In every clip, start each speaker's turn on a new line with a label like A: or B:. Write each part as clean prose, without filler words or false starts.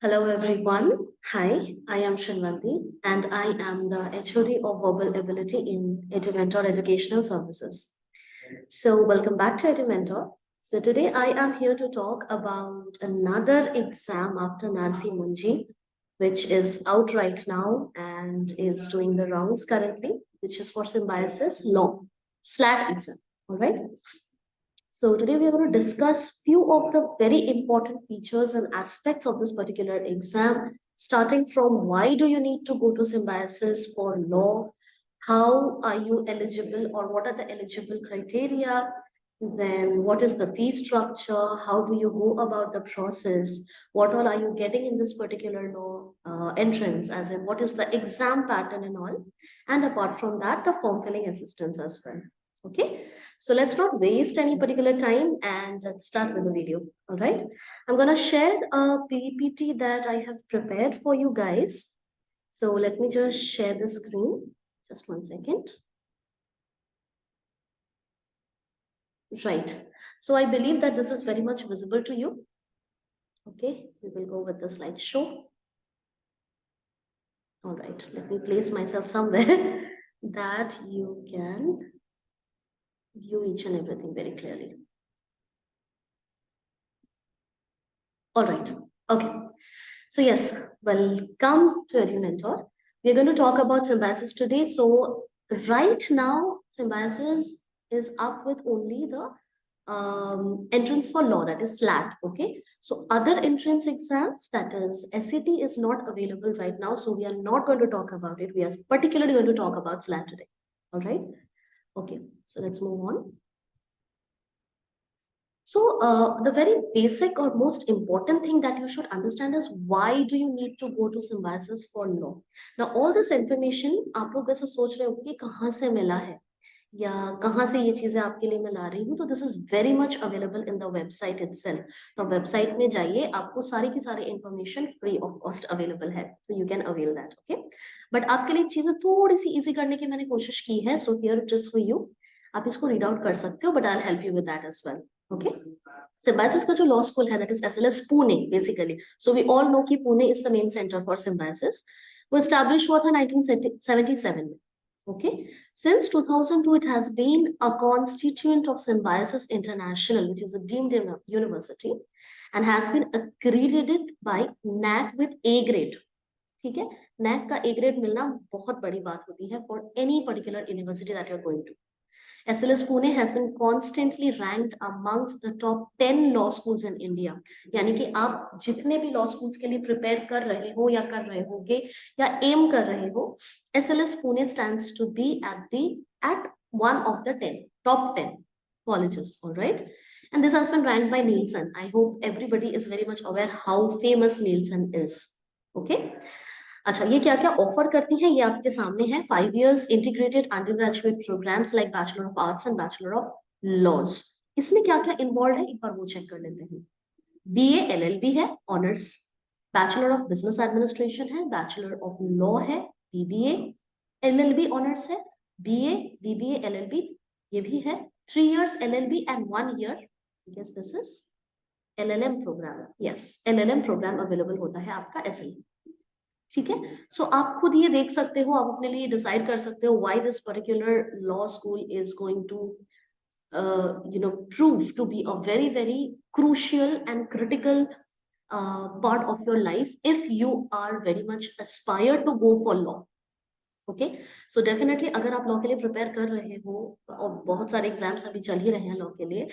A: Hello everyone. Hi, I am Shinvanti and I am the HOD of Verbal Ability in EduMentor Educational Services. So welcome back to EduMentor. So today I am here to talk about another exam after Narsi Munji, which is out right now and is doing the rounds currently, which is for Symbiosis Law, SLAT exam. All right. So today we are going to discuss few of the very important features and aspects of this particular exam, starting from why do you need to go to Symbiosis for law, how are you eligible or what are the eligible criteria, then what is the fee structure, how do you go about the process, what all are you getting in this particular law entrance, as in what is the exam pattern and all, and apart from that, the form filling assistance as well. Okay. So let's not waste any particular time and let's start with the video. All right. I'm going to share a PPT that I have prepared for you guys. So let me just share the screen. Just 1 second. Right. So I believe that this is very much visible to you. Okay. We will go with the slideshow. All right. Let me place myself somewhere that you can view each and everything very clearly. All right. Okay. So yes, welcome to EduMentor. We're going to talk about Symbiosis today. So right now, Symbiosis is up with only the entrance for law, that is SLAT. Okay. So other entrance exams, that is SAT, is not available right now. So we are not going to talk about it. We are particularly going to talk about SLAT today. All right. Okay. So let's move on. So the very basic or most important thing that you should understand is why do you need to go to Symbiosis for law? Now all this information आप लोग वैसे सोच रहे हो कि कहाँ से मिला है या कहाँ से ये चीजें आपके लिए मैं ला रही हूँ, तो this is very much available in the website itself. तो वेबसाइट में जाइए, आपको सारी की सारी information free of cost available है, so you can avail that. Okay. But आपके लिए चीजें थोड़ी सी इजी करने की मैंने कोशिश की है, so here it is for you. आप इसको रीड आउट कर सकते हो, but I help you with that as well. Okay. Symbiosis का जो लॉ स्कूल है, that is SLS Pune basically. So we all know कि Pune is the main centre for Symbiosis. वो एस्टैब्लिश हुआ था 1977 में. Okay. Since 2002, it has been a constituent of Symbiosis International, which is a deemed university, and has been accredited by NAC with A grade. ठीक है. NAC का A grade मिलना बहुत बड़ी बात होती है for any particular university that you're going to. SLS Pune has been constantly ranked amongst the top 10 law schools in India. यानी कि आप जितने भी law schools के लिए prepare कर रहे हो या कर रहे होगे या aim कर रहे हो, SLS Pune stands to be at one of the top 10 colleges. All right. And this has been ranked by Nielsen. I hope everybody is very much aware how famous Nielsen is. Okay. अच्छा, ये क्या क्या offer करती है ये आपके सामने है. 5 years integrated undergraduate programmes like bachelor of arts and bachelor of laws. इसमें क्या क्या इन्वॉल्व है एक बार वो चेक कर लेते हैं. बीए एलएलबी है honours, bachelor of business administration है, बैचलर ऑफ लॉ है, बीबीए, एलएलबी ऑनर्स है, बीए बीबीए एलएलबी ये भी है. 3 years LLB and 1 year, yes this is LLM programme. Yes, LLM programme available होता है आपका एसएलएम. ठीक है. सो आप खुद ये देख सकते हो, आप अपने लिए डिसाइड कर सकते हो why this particular law school is going to prove to be a very very crucial and critical part of your life if you are very much aspire to go for law. Okay. So definitely अगर आप law के लिए prepare कर रहे हो और बहुत सारे एग्जाम्स अभी चल ही रहे हैं लॉ के लिए,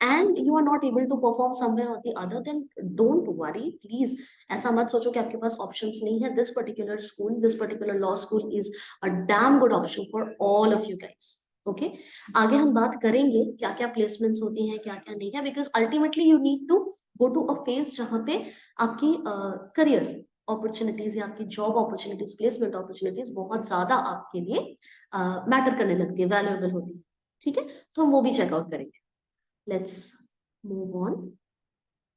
A: and you are not able to perform somewhere or the other, then don't worry please. ऐसा मत सोचो कि आपके पास ऑप्शंस नहीं है. This particular school, this particular law school is a damn good option for all of you guys. Okay. आगे हम बात करेंगे क्या क्या प्लेसमेंट्स होती हैं क्या क्या नहीं है, because ultimately you need to go to a phase जहाँ पे आपकी करियर अपॉर्चुनिटीज या आपकी जॉब अपॉर्चुनिटीज, प्लेसमेंट अपॉर्चुनिटीज बहुत ज्यादा आपके लिए मैटर करने लगती है, वैल्यूएबल होती है. ठीक है. तो हम वो भी चेकआउट करेंगे. Let's move on.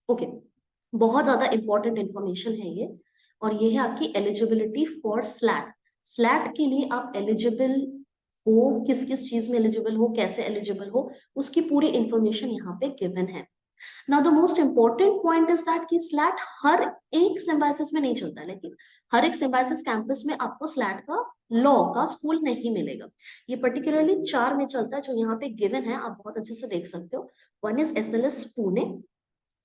A: ओके. बहुत ज्यादा इंपॉर्टेंट इंफॉर्मेशन है ये, और ये है आपकी एलिजिबिलिटी फॉर स्लैट. स्लैट के लिए आप एलिजिबल हो, किस किस चीज में एलिजिबल हो, कैसे एलिजिबल हो, उसकी पूरी इंफॉर्मेशन यहाँ पे गिवन है. Now the most important point is that कि स्लैट हर एक सिम्बायोसिस में नहीं चलता है, लेकिन हर एक सिम्बायोसिस कैंपस में आपको स्लैट का लॉ का स्कूल नहीं मिलेगा। ये पर्टिकुलरली 4 में चलता है जो यहाँ पे गिवन है, आप बहुत अच्छे से देख सकते हो। वन इज SLS पुणे,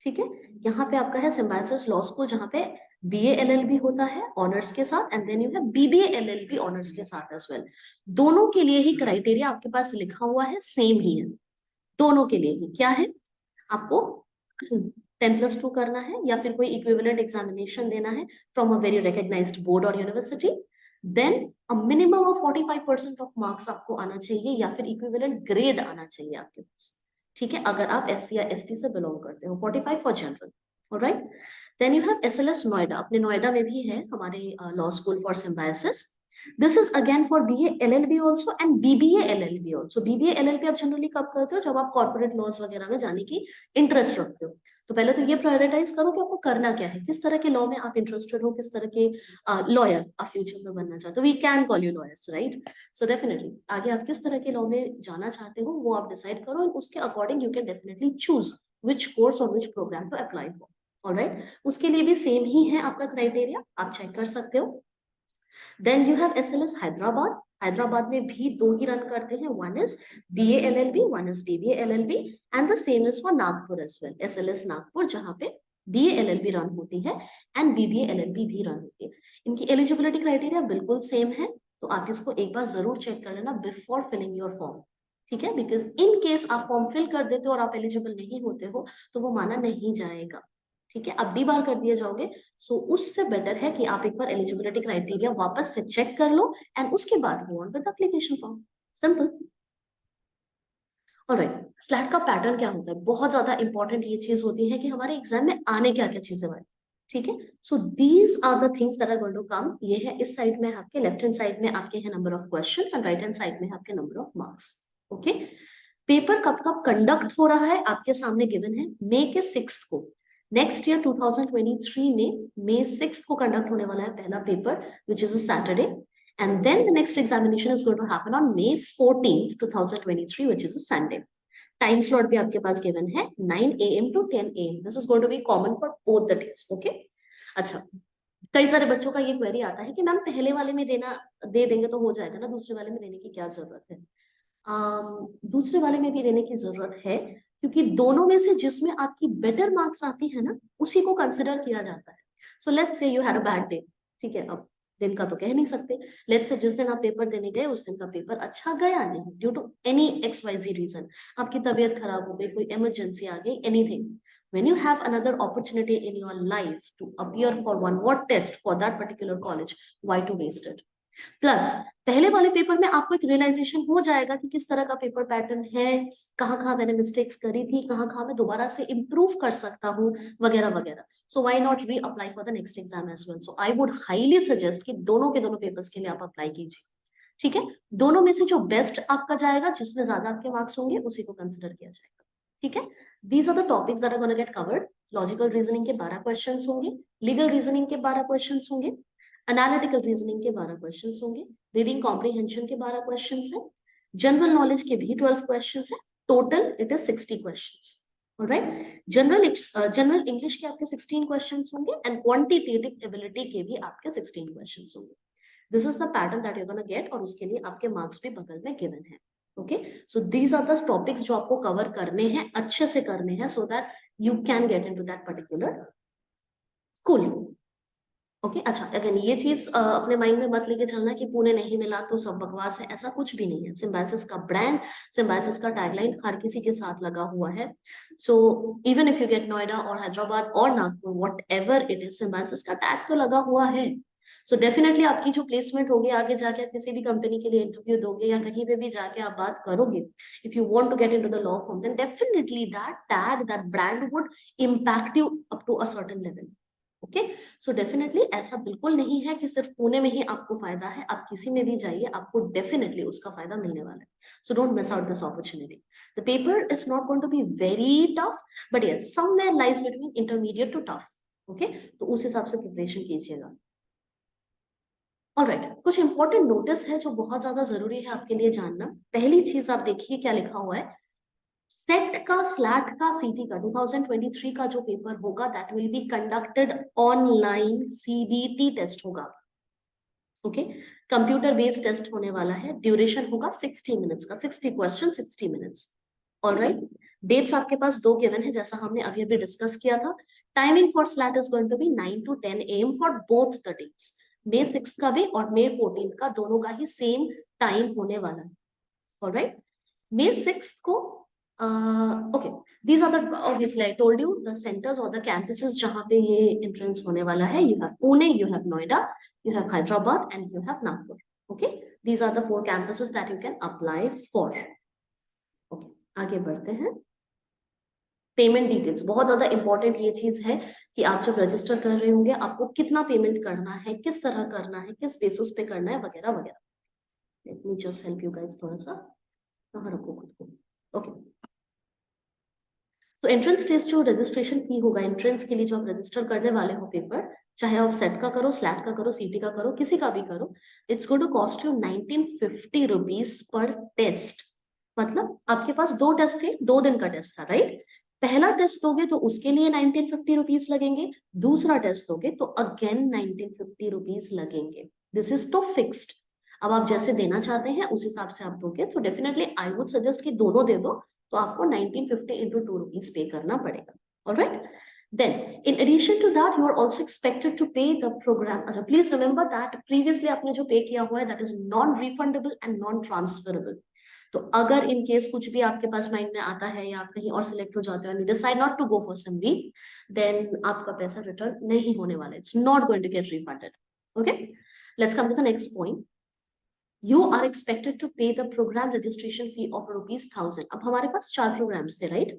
A: ठीक है, यहाँ पे आपका है सिम्बायोसिस लॉ स्कूल जहाँ पे BA LLB होता है ऑनर्स के साथ, and then you have BBA LLB honours के साथ एज वेल। दोनों के लिए ही क्राइटेरिया आपके पास लिखा हुआ है, सेम ही है दोनों के लिए ही। क्या है, आपको 10+2 करना है या फिर कोई इक्विवेलेंट एग्जामिनेशन देना है from a very recognised board or university, then a minimum of 45% of marks आपको आना चाहिए या फिर इक्विवेलेंट ग्रेड आना चाहिए आपके पास, ठीक है, अगर आप SC या ST से बिलोंग करते हो। 45 for general, alright. Then you have SLS Noida, अपने नोएडा में भी है हमारे law school for Symbiosis. This is again for BA LLB also and BBA LLB also. BBA LLB आप जनरली कब करते हो, जब आप कॉर्पोरेट लॉज वगैरह में जाने की इंटरेस्ट रखते हो। तो पहले तो ये प्रायोरिटाइज करो कि आपको करना क्या है, किस तरह के लॉ में आप इंटरेस्टेड हो, किस तरह के लॉयर आप फ्यूचर में बनना चाहते हो। We can call you lawyers, right. So definitely आगे आप किस तरह के लॉ में जाना चाहते हो वो आप डिसाइड करो, और उसके according you can definitely choose which course or which programme to apply for, alright. उसके लिए भी सेम ही है आपका क्राइटेरिया, आप चेक कर सकते हो। Then you have SLS Hyderabad. Hyderabad में भी दो ही रन करते हैं, one is BA LLB, one is BBA LLB, and the same is for Nagpur as well, SLS Nagpur, जहां पे BA LLB रन होती है एंड BBA LLB भी रन होती है। इनकी एलिजिबिलिटी क्राइटेरिया बिल्कुल सेम है, तो आप इसको एक बार जरूर चेक कर लेना बिफोर फिलिंग योर फॉर्म, ठीक है, बिकॉज इन केस आप फॉर्म फिल कर देते हो और आप एलिजिबल नहीं होते हो तो वो माना नहीं जाएगा, ठीक है, अब बार कर दिए जाओगे। सो उससे बेटर है कि आप एक बार एलिजिबिलिटी क्राइटेरिया वापस से चेक कर लो एंड उसके बाद go on with application form, simple. Alright, slate का पैटर्न क्या होता है, बहुत ज्यादा इंपॉर्टेंट ये चीज होती है कि हमारे एग्जाम में आने क्या क्या चीजें वाली, ठीक है। So these are the things that are going to come. ये है इस साइड में आपके, लेफ्ट हैंड साइड में आपके है number of questions and right hand side में आपके number of marks, okay. Paper कब कब कंडक्ट हो रहा है आपके सामने गिवन है, मई के 6 को, नेक्स्ट ईयर 2023 में मई 6 को कंडक्ट होने वाला है पहला paper, which is a Saturday, and then the next examination is going to happen on May 14th 2023, which is a Sunday. Time slot भी आपके पास गिवन है 9 AM to 10 AM. This is going to be common for both the days, okay. अच्छा, कई सारे बच्चों का ये query आता है कि मैम पहले वाले में दे देंगे तो हो जाएगा ना, दूसरे वाले में देने की क्या जरूरत है। दूसरे वाले में भी देने की जरूरत है, क्योंकि दोनों में से जिसमें आपकी बेटर मार्क्स आती है ना उसी को कंसिडर किया जाता है। So let's say you had a bad day, ठीक है, अब दिन का तो कह नहीं सकते, लेट्स से जिस दिन आप पेपर देने गए उस दिन का पेपर अच्छा गया नहीं, due to any XYZ reason, आपकी तबीयत खराब हो गई, कोई इमरजेंसी आ गई, anything, when you have another opportunity in your life to appear for one more test for that particular college, why to waste it? Plus पहले वाले पेपर में आपको एक रियलाइजेशन हो जाएगा कि किस तरह का पेपर पैटर्न है, कहाँ कहाँ मैंने मिस्टेक्स करी थी, कहाँ कहाँ मैं दोबारा से इम्प्रूव कर सकता हूँ, वगैरह वगैरह। So why not reapply for the next exam as well. So I would highly suggest कि दोनों के दोनों पेपर्स के लिए आप अप्लाई कीजिए, ठीक है। दोनों में से जो बेस्ट आपका जाएगा, जिसमें ज्यादा आपके मार्क्स होंगे, उसी को कंसिडर किया जाएगा, ठीक है। These are the topics that are gonna get covered. Logical reasoning के 12 क्वेश्चंस होंगे, लीगल रीजनिंग के 12 क्वेश्चंस होंगे, एनालिटिकल रीजनिंग के 12 क्वेश्चंस होंगे, रीडिंग कॉम्प्रिहेंशन के 12 क्वेश्चंस हैं, जनरल नॉलेज के भी 12 क्वेश्चंस हैं, total it is 60 questions, alright. General English के आपके 16 क्वेश्चंस होंगे एंड क्वांटिटेटिव एबिलिटी के भी आपके 16 क्वेश्चंस होंगे। This is the pattern that you gonna get, और उसके लिए आपके मार्क्स भी बगल में गिवन है, okay. So these are the topics जो आपको कवर करने हैं, अच्छे से करने हैं, so that you can get into that particular school, okay. अच्छा, अगेन ये चीज अपने माइंड में मत लेके चलना कि पुणे नहीं मिला तो सब बकवास है, ऐसा कुछ भी नहीं है। सिम्बायोसिस का ब्रांड, सिम्बायोसिस का टैगलाइन हर किसी के साथ लगा हुआ है। So even if you get Noida और हैदराबाद और Nagpur, what ever it is, symbiosis का टैग तो लगा हुआ है। सो डेफिनेटली आपकी जो प्लेसमेंट होगी, आगे जाके आप किसी भी कंपनी के लिए इंटरव्यू दोगे या कहीं पे भी जाके आप बात करोगे, if you want to get into the law firm, then definitely that tag, that brand would impact you up to a certain level, okay. So definitely ऐसा बिल्कुल नहीं है कि सिर्फ पुणे में ही आपको फायदा है, आप किसी में भी जाइए, आपको डेफिनेटली उसका फायदा मिलने वाला है। So don't miss out this opportunity. The paper is not going to be very tough, but yes somewhere lies between intermediate to tough, okay. तो उस हिसाब से प्रिपरेशन कीजिएगा। ऑलराइट, कुछ इंपॉर्टेंट नोटिस है जो बहुत ज्यादा जरूरी है आपके लिए जानना। पहली चीज आप देखिए क्या लिखा हुआ है, सेट का, स्लैट का, सीटी का 2023 का जो पेपर होगा that will be conducted online, CBT test होगा। ओके, कंप्यूटर बेस्ड टेस्ट होने वाला है, ड्यूरेशन होगा 60 मिनट्स का, 60 क्वेश्चन 60 मिनट्स। ऑलराइट, डेट्स आपके पास दो गिवन है जैसा हमने अभी अभी डिस्कस किया था। Timing for SLAT is going to be 9 to 10 AM for both the dates. May 6 का भी और May 14 का दोनों का ही सेम टाइम होने वाला है। ऑलराइट, May 6 को okay, these are the, obviously I told you the centers or the campuses जहाँ पे ये entrance होने वाला है। You have Pune, you have Noida, you have Hyderabad and you have Nagpur. Okay, these are the 4 campuses that you can apply for. Okay, आगे बढ़ते हैं। Payment details बहुत ज्यादा इंपॉर्टेंट ये चीज है कि आप जब रजिस्टर कर रहे होंगे आपको कितना पेमेंट करना है, किस तरह करना है, किस बेसिस पे करना है, वगैरह वगैरह। Let me just help you guys, थोड़ा सा कहाँ रखो खुद को। ओके, तो एंट्रेंस टेस्ट जो रजिस्ट्रेशन फी होगा एंट्रेंस के लिए जो आप रजिस्टर करने वाले हो पेपर, चाहे आप सेट का करो, स्लैट का करो, सीटी का करो, किसी का भी करो, it's going to cost you 1950 rupees per test. मतलब आपके पास 2 टेस्ट थे, 2 दिन का टेस्ट था, राइट? पहला टेस्ट दोगे तो उसके लिए 1950 रुपीज लगेंगे, दूसरा टेस्ट दोगे तो अगेन 1950 रुपीज लगेंगे। दिस इज तो फिक्स्ड। अब आप जैसे देना चाहते हैं उस हिसाब से आप दोगे, तो डेफिनेटली आई वुड सजेस्ट कि दोनों दे दो, तो आपको 1950 into 2 rupees पे करना पड़ेगा। Alright? Then, in addition to that, you are also expected to pay the program. अच्छा, please remember that previously आपने जो पे किया हुआ है that is non-refundable and non-transferable. तो अगर इन केस कुछ भी आपके पास माइंड में आता है या आप कहीं और सिलेक्ट हो जाते हो and you decide not to go for SIMB, then आपका पैसा रिटर्न नहीं होने वाला है. It's not going to get refunded. Okay? Let's come to the next point. You are expected to pay the program registration fee of ₹1000. अब हमारे पास 4 programmes थे, right?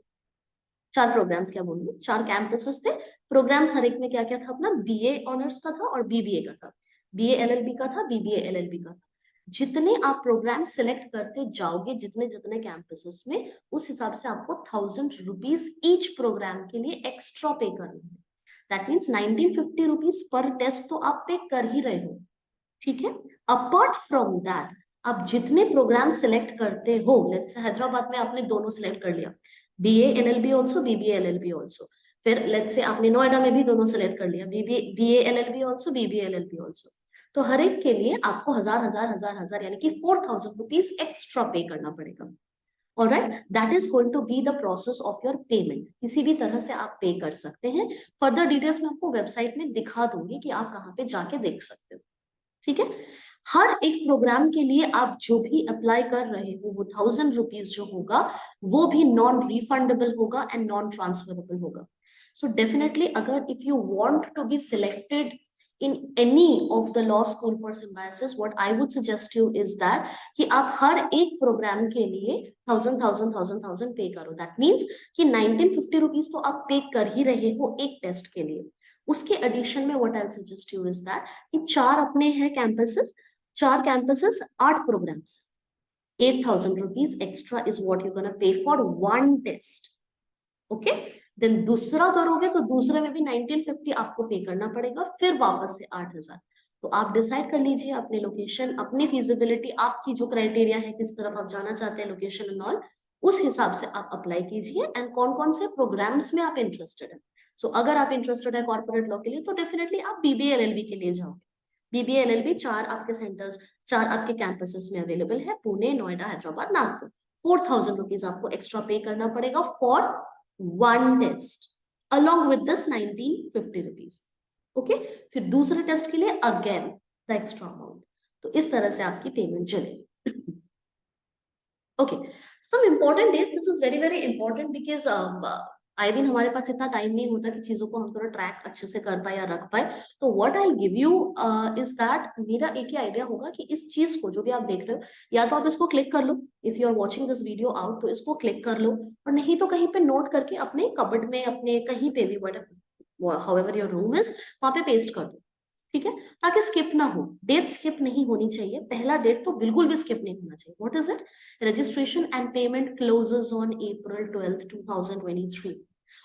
A: 4 programmes, क्या बोलूं, 4 कैंपसेस थे। प्रोग्राम्स हर एक में क्या क्या था अपना, बीए ऑनर्स का था और बीबीए का था, बीए एलएलबी का था, बीबीए एलएलबी का था। जितने आप प्रोग्राम सिलेक्ट करते जाओगे, जितने जितने कैंपसेस में, उस हिसाब से आपको 1000 रुपीज ईच प्रोग्राम के लिए एक्स्ट्रा पे करना है। That means 1950 rupees per test तो आप पे कर ही रहे हो, ठीक है? अपार्ट फ्रॉम दैट, आप जितने प्रोग्राम सिलेक्ट करते हो, लेट्स से हैदराबाद में आपने दोनों सिलेक्ट कर लिया, BA LLB also, BBA LLB also, फिर लेट्स से आपने नोएडा में भी दोनों सिलेक्ट कर लिया, BA LLB also, BBA LLB also, तो हर एक के लिए आपको हजार यानी कि 4000 रुपीज एक्स्ट्रा पे करना पड़ेगा। Alright, that is going to be the process of your payment. किसी भी तरह से आप पे कर सकते हैं। फर्दर डिटेल्स मैं आपको वेबसाइट में दिखा दूंगी कि आप कहाँ पे जाके देख सकते हो, ठीक है? हर एक प्रोग्राम के लिए आप जो भी अप्लाई कर रहे हो वो 1000 रुपीज जो होगा वो भी नॉन रिफंडेबल होगा एंड नॉन ट्रांसफरेबल होगा। सो डेफिनेटली अगर if you want to be selected in any of the law school for symbiosis, what I would suggest you is that कि आप हर एक प्रोग्राम के लिए 1000 पे करो। दैट मीन्स कि 1950 रुपीज तो आप पे कर ही रहे हो एक टेस्ट के लिए। उसके एडिशन में what I suggest you is that कि 4 अपने हैं campuses, 4 campuses 8 programmes, 8000 rupees extra is what you gonna pay for 1 test. Okay, then दूसरा करोगे तो दूसरे में भी 1950 आपको पे करना पड़ेगा, फिर वापस से 8000। तो आप डिसाइड कर लीजिए अपने लोकेशन, अपनी फिजिबिलिटी, आपकी जो क्राइटेरिया है, किस तरफ आप जाना चाहते हैं, लोकेशन एंड ऑल, उस हिसाब से आप अप्लाई कीजिए एंड कौन कौन से प्रोग्राम्स में आप इंटरेस्टेड है। सो अगर आप इंटरेस्टेड है कॉर्पोरेट लॉ के लिए तो डेफिनेटली आप बीबीए एलएलबी के लिए जाओगे। बीबीए एलएलबी 4 आपके सेंटर्स, 4 आपके कैंपसेस में अवेलेबल है, पुणे, नोएडा, हैदराबाद, नागपुर। 4000 रुपीज आपको एक्स्ट्रा पे करना पड़ेगा for 1 test along with this 1950 rupees. Okay, फिर दूसरे टेस्ट के लिए अगेन द एक्स्ट्रा अमाउंट। तो इस तरह से आपकी पेमेंट चलेगी। Okay, some important dates, this is very very important because आए दिन हमारे पास इतना टाइम नहीं होता कि चीजों को हम थोड़ा ट्रैक अच्छे से कर पाए या रख पाए। तो what I give you is that, मेरा एक ही आइडिया होगा कि इस चीज को जो भी आप देख रहे हो, या तो आप इसको क्लिक कर लो, if you are watching this video out तो इसको क्लिक कर लो, और नहीं तो कहीं पे नोट करके अपने कबर्ड में, अपने कहीं पे भी, हाउएवर योर रूम इज, वहां पे पेस्ट कर दो, ठीक है? ताकि स्किप ना हो, डेट स्किप नहीं होनी चाहिए। पहला डेट तो बिल्कुल भी स्किप नहीं होना चाहिए। What is it? Registration and payment closes on April 12th 2023।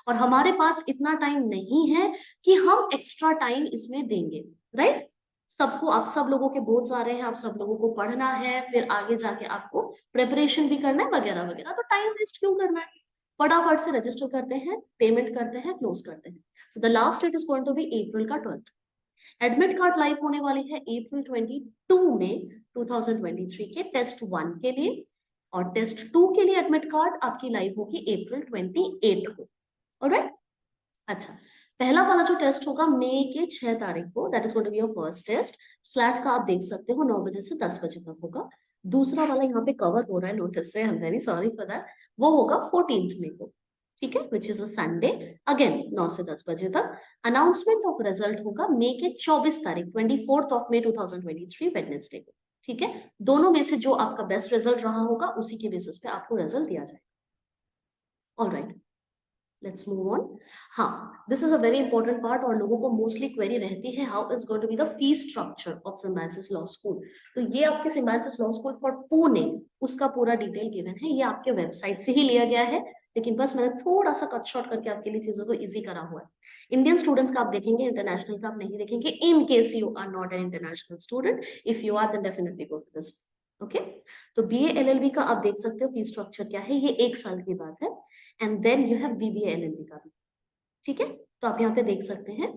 A: और हमारे पास इतना टाइम नहीं है कि हम एक्स्ट्रा टाइम इसमें देंगे, राइट? सबको, आप सब लोगों के बोर्ड्स आ रहे हैं, आप सब लोगों को पढ़ना है, फिर आगे जाके आपको प्रिपरेशन भी करना है वगैरह वगैरह, तो टाइम वेस्ट क्यों करना है? फटाफट से रजिस्टर करते हैं, पेमेंट करते हैं, क्लोज करते हैं। तो the last date is going to be April का 12th। एडमिट कार्ड लाइव होने वाली है अप्रैल 22 में 2023 के टेस्ट 1 के लिए, और टेस्ट 2 के लिए एडमिट कार्ड आपकी लाइव होगी अप्रैल 28 को। ऑलराइट। अच्छा, पहला वाला जो टेस्ट होगा मई के 6 तारीख को, that is going to be your first test. SLAT का आप देख सकते हो 9 बजे से 10 बजे तक होगा। दूसरा वाला यहाँ पे कवर हो रहा है नोटिस से, I am very sorry for that, वो होगा 14th मई को, ठीक है, विच इज अ संडे, अगेन 9 से 10 बजे तक। अनाउंसमेंट ऑफ रिजल्ट होगा मई के 24 तारीख 24th ऑफ मई 2023 वेडनेसडे को, ठीक है। दोनों में से जो आपका बेस्ट रिजल्ट रहा होगा उसी के बेसिस पे आपको रिजल्ट दिया जाएगा। Alright, let's move on. हाँ, this is a very important part, और लोगों को मोस्टली क्वेरी रहती है, how is going to be the fees structure of Symbiosis law school. तो ये आपके Symbiosis law school for Pune, उसका पूरा डिटेल गिवन है, ये आपके वेबसाइट से ही लिया गया है, लेकिन बस मैंने थोड़ा सा कट शॉर्ट करके आपके लिए चीजों को इजी करा हुआ है। इंडियन स्टूडेंट्स का आप देखेंगे, इंटरनेशनल का आप नहीं देखेंगे, in case you are not an international student. If you are, then definitely go for this. Okay, तो बीए एलएलबी का आप देख सकते हो फीस स्ट्रक्चर क्या है, ये 1 साल की बात है। And then you have BBA LLB का भी, ठीक है। तो आप यहाँ पे देख सकते हैं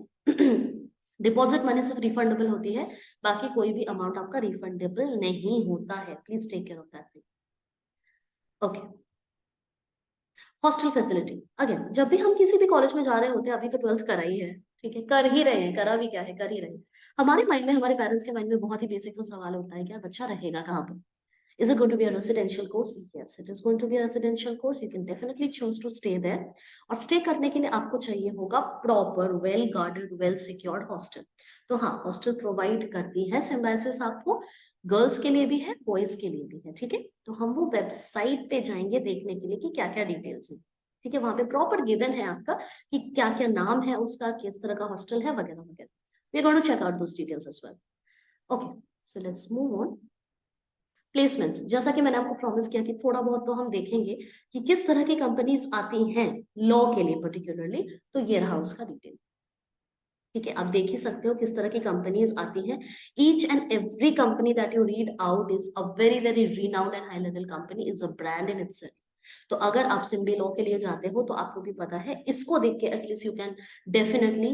A: डिपॉजिट मनी सिर्फ रिफंडेबल होती है, बाकी कोई भी अमाउंट आपका रिफंडेबल नहीं होता है, please take care of that. Okay, hostel facility, again जब भी हम किसी भी कॉलेज में जा रहे होते हैं, अभी तो 12th करा ही है, ठीक है, कर ही रहे हैं, करा भी क्या है, कर ही रहे हैं। हमारे माइंड में, हमारे पेरेंट्स के माइंड में बहुत ही बेसिक सा सवाल होता है, क्या बच्चा रहेगा कहाँ पर? Is it going to be a residential course? Yes, it is going to be a residential course. You can definitely choose to stay there. और stay करने के लिए आपको चाहिए होगा proper, well guarded, well secured hostel. तो हाँ, hostel provide करती है सिम्बायोसिस आपको, गर्ल्स के लिए भी है, बॉयज के लिए भी है, ठीक है। तो हम वो वेबसाइट पे जाएंगे देखने के लिए कि क्या क्या डिटेल्स है, ठीक है। वहां पे प्रॉपर गिवन है आपका कि क्या क्या नाम है उसका, किस तरह का हॉस्टल है वगैरह वगैरह। We are going to check out those details as well. Okay, so let's move on. Placements, जैसा कि मैंने आपको प्रॉमिस किया कि थोड़ा बहुत तो हम देखेंगे कि किस तरह की कंपनीज आती हैं लॉ के लिए पर्टिकुलरली, तो ये रहा उसका डिटेल, ठीक है। आप देख ही सकते हो किस तरह की कंपनीज आती हैं। Each and every company that you read out is a very very renowned and high level company, is a brand in itself. तो अगर आप सिम्बी लॉ के लिए जाते हो तो आपको भी पता है, इसको देख के at least you can definitely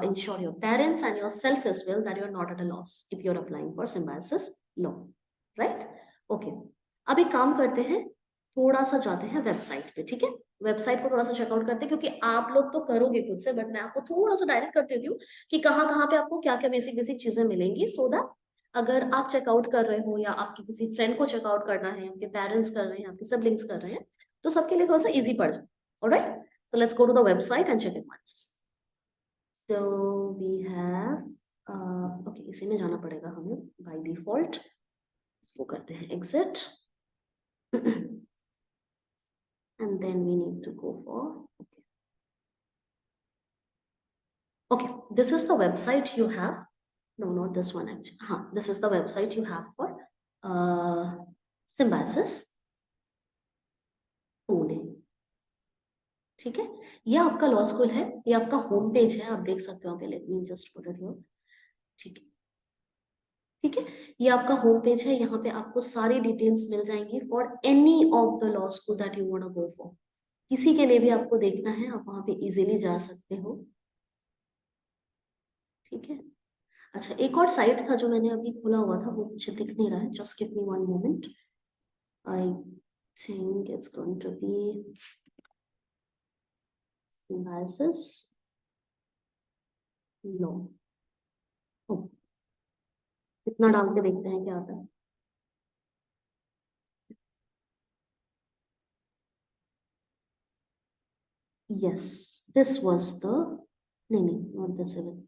A: ensure your parents and yourself as well that you are not at a loss if you are applying for Symbiosis law, right. Okay, अब एक काम करते हैं, थोड़ा सा जाते हैं वेबसाइट पे, ठीक है। वेबसाइट को थोड़ा सा चेकआउट करते हैं, क्योंकि आप लोग तो करोगे खुद से, बट मैं आपको थोड़ा सा डायरेक्ट कर देती हूँ कि कहाँ कहाँ पे आपको क्या क्या बेसिक बेसिक चीजें मिलेंगी, सो दैट अगर आप चेकआउट कर रहे हो या आपकी किसी फ्रेंड को चेकआउट करना है, आपके पेरेंट्स कर रहे हैं, आपके सिबलिंग्स कर रहे हैं, तो सबके लिए थोड़ा सा इजी पड़ जाए। Alright, so let's go to the website and check it once. So we have okay, इसी में जाना पड़ेगा हमें by default। इसको करते हैं exit and then we need to go for okay, this is the website you have, no, not this one actually, this is the website you have for Symbiosis Pune, ठीक है। ये आपका law school है, ये आपका home page है, आप देख सकते हो, let me just put it here, ठीक है, ठीक है। ये आपका होम पेज है, यहाँ पे आपको सारी डिटेल्स मिल जाएंगी for any of the law school that you want to go for. किसी के लिए भी आपको देखना है, आप वहां पे इजीली जा सकते हो, ठीक है। अच्छा, एक और साइट था जो मैंने अभी खोला हुआ था, वो मुझे दिख नहीं रहा है, just give me one moment. I think it's going to be Symbiosis law. इतना डाल के देखते हैं क्या आता है। यस, दिस वाज द, नहीं नहीं, not this even,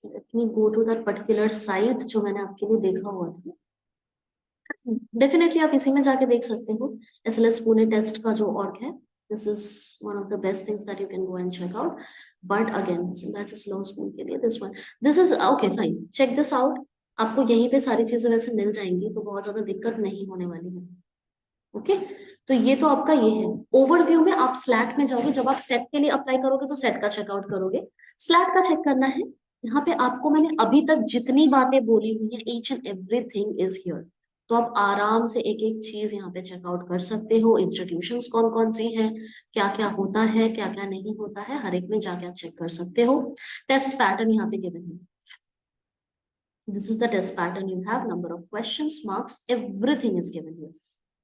A: let me go to that particular site जो मैंने आपके लिए देखा हुआ था। डेफिनेटली आप इसी में जाके देख सकते हो, एसएलएस पुणे टेस्ट का जो ऑर्ग है, this is one of the best things that you can go and check out. But again Symbiosis law school के लिए this one, this is okay fine, check this out. आपको यहीं पे सारी चीजें वैसे मिल जाएंगी, तो बहुत ज्यादा दिक्कत नहीं होने वाली है। ओके, तो ये तो आपका ये है ओवरव्यू में। आप स्लैट में जाओगे, जब आप सेट के लिए अप्लाई करोगे तो सेट का चेकआउट करोगे, स्लैट का चेक करना है। यहाँ पे आपको मैंने अभी तक जितनी बातें बोली हुई है, each and everything is here. तो आप आराम से एक एक चीज यहाँ पे चेकआउट कर सकते हो। इंस्टीट्यूशंस कौन कौन सी हैं, क्या क्या होता है, क्या क्या नहीं होता है, हर एक में जाके आप चेक कर सकते हो। टेस्ट पैटर्न यहाँ पे गिवन है। This is the test pattern you have, number of questions, marks, everything is given here.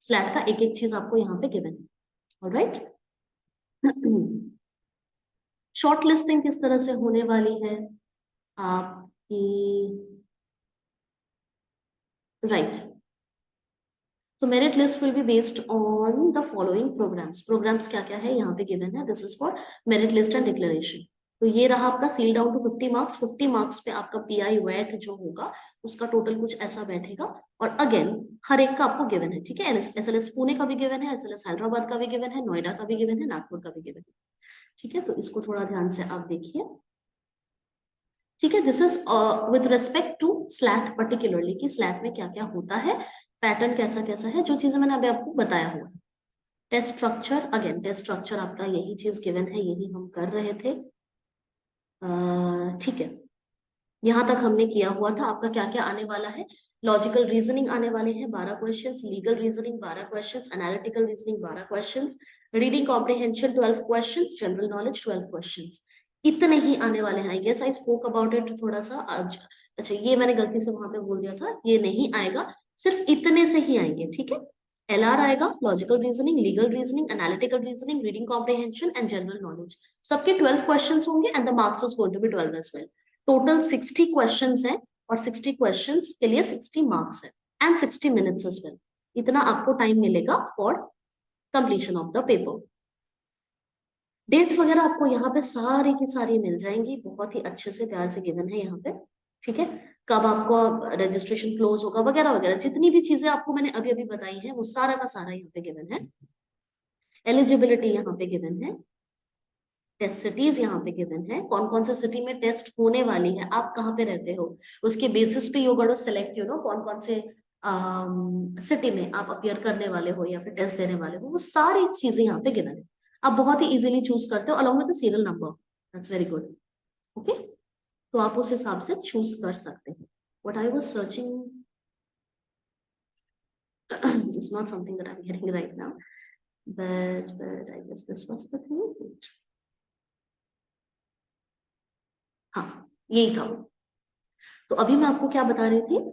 A: SLAT का एक एक चीज आपको यहाँ पे गिवन है। ऑलराइट। शॉर्ट लिस्टिंग किस तरह से होने वाली है आपकी, right. So merit list will be based on the following programs. Programs क्या क्या है यहाँ पे given है. This is for merit list and declaration. तो ये रहा आपका seal down to 50 marks. 50 marks पे आपका पीआई वेट जो होगा उसका टोटल कुछ ऐसा बैठेगा। और अगेन हर एक का आपको गिवन है, ठीक है। एसएलएस पुणे का भी गिवन है, एसएलएस हैदराबाद का भी गिवन है, नोएडा का भी गिवन है, नागपुर का भी गिवन है, ठीक है। तो इसको थोड़ा ध्यान से आप देखिए, ठीक है। This is with respect to SLAT particularly, कि स्लैट में क्या क्या होता है, पैटर्न कैसा कैसा है, जो चीजें मैंने अभी आपको बताया हुआ है। Test structure, again test structure आपका यही चीज गिवन है, यही हम कर रहे थे, ठीक है। यहाँ तक हमने किया हुआ था। आपका क्या क्या आने वाला है, लॉजिकल रीजनिंग आने वाले हैं 12 questions, legal reasoning 12 questions, analytical reasoning 12 questions, reading comprehension 12 questions, general knowledge 12 questions. इतने ही आने वाले हैं। I guess I spoke about it थोड़ा सा आज। अच्छा, ये मैंने गलती से वहां पे बोल दिया था, ये नहीं आएगा, सिर्फ इतने से ही आएंगे, ठीक है। एलआर आएगा, logical reasoning, legal reasoning, analytical reasoning, reading comprehension and general knowledge. सबके 12 क्वेश्चंस होंगे and the marks is going to be 12 as well. Total 60 questions हैं और 60 क्वेश्चंस के लिए 60 मार्क्स है एंड 60 मिनट्स एज वेल। इतना आपको टाइम मिलेगा for completion of the paper. Dates वगैरह आपको यहाँ पे सारी की सारी मिल जाएंगी, बहुत ही अच्छे से प्यार से गिवन है यहाँ पे, ठीक है। कब आपको रजिस्ट्रेशन क्लोज होगा वगैरह वगैरह, जितनी भी चीजें आपको मैंने अभी अभी बताई हैं वो सारा का सारा यहाँ पे गिवन है। एलिजिबिलिटी यहाँ पे गिवन है, टेस्ट सिटीज यहाँ पे गिवन है, कौन कौन से सिटी में टेस्ट होने वाली है, आप कहाँ पे रहते हो, उसके बेसिस पे you got to select, you know, कौन कौन से सिटी में आप अपियर करने वाले हो या फिर टेस्ट देने वाले हो, वो सारी चीजें यहाँ पे गिवन है। आप बहुत ही इजीली चूज करते हो along with the serial number. That's very good, okay. तो आप उस हिसाब से चूज कर सकते हो। What I was searching is not something that I'm getting right now, but I guess this was the thing. हाँ, यही था। तो अभी मैं आपको क्या बता रही थी,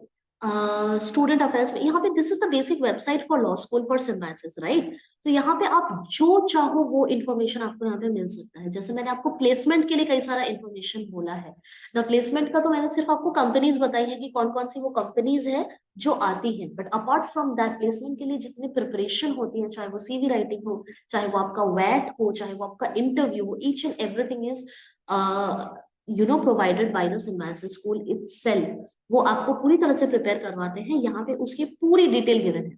A: स्टूडेंट अफेयर्स में यहाँ पे this is the basic website for law school for symbiosis, right. तो यहाँ पे आप जो चाहो वो इन्फॉर्मेशन आपको यहाँ पे मिल सकता है। जैसे मैंने आपको प्लेसमेंट के लिए कई सारा इन्फॉर्मेशन बोला है ना, प्लेसमेंट का तो मैंने सिर्फ आपको कंपनीज बताई है कि कौन कौन सी वो कंपनीज है जो आती है, but apart from that placement के लिए जितनी प्रिपरेशन होती है, चाहे वो सीवी राइटिंग हो, चाहे वो आपका वैट हो, चाहे वो आपका इंटरव्यू हो, each and everything is provided by the symbiosis school itself. वो आपको पूरी तरह से प्रिपेयर करवाते हैं। यहाँ पे उसकी पूरी डिटेल गिवन है,